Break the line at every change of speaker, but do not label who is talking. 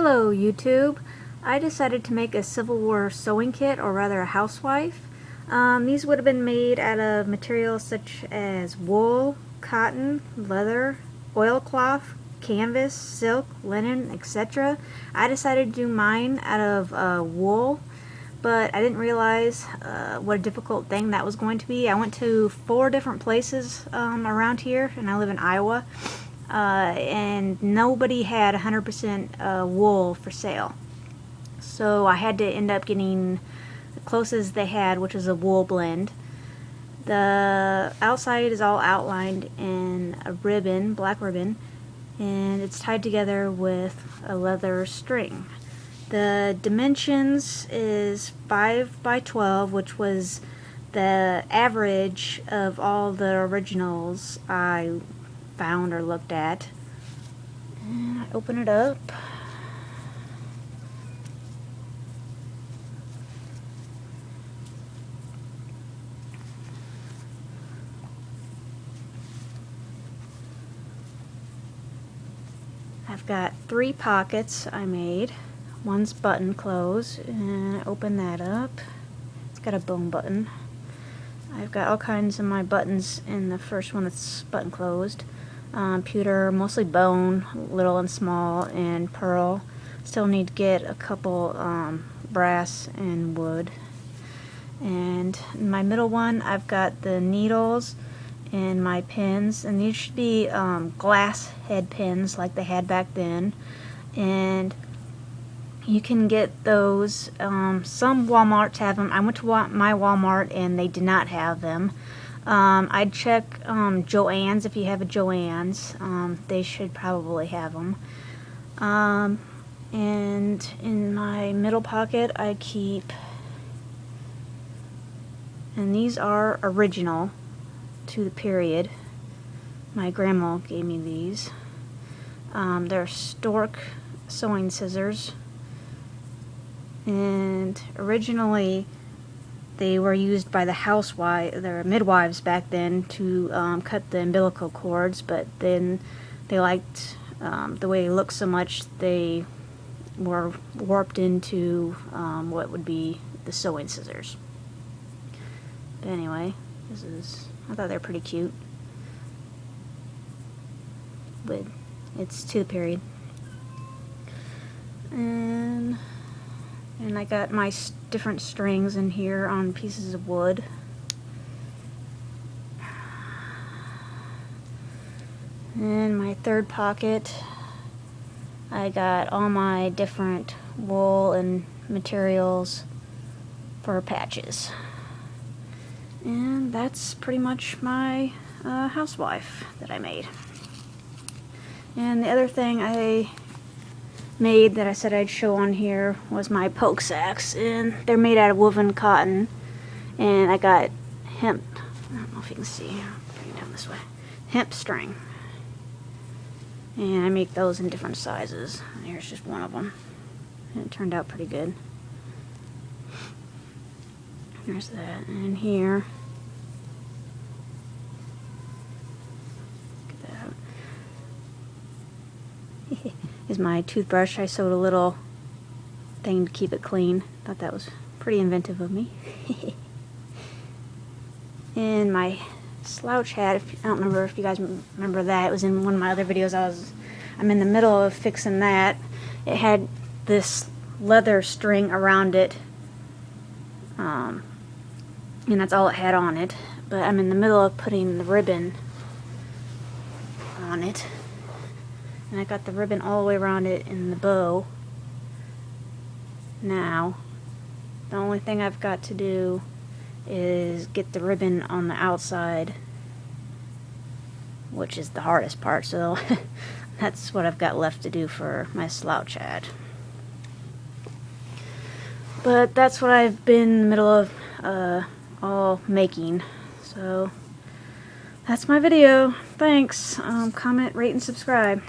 Hello YouTube. I decided to make a Civil War sewing kit, or rather a housewife. These would have been made out of materials such as wool, cotton, leather, oilcloth, canvas, silk, linen, etc. I decided to do mine out of wool, but I didn't realize what a difficult thing that was going to be. I went to 4 different places around here, and I live in Iowa. And nobody had 100% wool for sale. So I had to end up getting the closest they had, which was a wool blend. The outside is all outlined in a ribbon, black ribbon, and it's tied together with a leather string. The dimensions is 5 by 12, which was the average of all the originals I found or looked at. And I open it up. I've got 3 pockets I made. One's button closed, and I open that up. It's got a bone button. I've got all kinds of my buttons in the first one that's button closed. Pewter, mostly bone, little and small, and pearl. Still need to get a couple brass and wood. And in my middle one, I've got the needles and my pins, and these should be glass head pins like they had back then. And you can get those. Some Walmarts have them. I went to my Walmart and they did not have them. I'd check Joann's if you have a Joann's. They should probably have them. And in my middle pocket I keep, and these are original to the period. My grandma gave me these. They're stork sewing scissors, and originally they were used by the midwives back then to cut the umbilical cords, but then they liked the way it looked so much they were warped into what would be the sewing scissors. But anyway, I thought they were pretty cute, but it's to the period. And I got my different strings in here on pieces of wood. In my third pocket, I got all my different wool and materials for patches. And that's pretty much my housewife that I made. And the other thing I made that I said I'd show on here was my poke sacks, and they're made out of woven cotton, and I got hemp, I don't know if you can see, I'll bring it down this way, hemp string, and I make those in different sizes, and here's just one of them, and it turned out pretty good. There's that, and here, get that out. Is my toothbrush. I sewed a little thing to keep it clean. Thought that was pretty inventive of me. And my slouch hat, I don't remember if you guys remember that. It was in one of my other videos. I'm in the middle of fixing that. It had this leather string around it, and that's all it had on it. But I'm in the middle of putting the ribbon on it. And I got the ribbon all the way around it in the bow. Now, the only thing I've got to do is get the ribbon on the outside, which is the hardest part, so that's what I've got left to do for my slouch hat. But that's what I've been in the middle of all making. So, that's my video. Thanks. Comment, rate, and subscribe.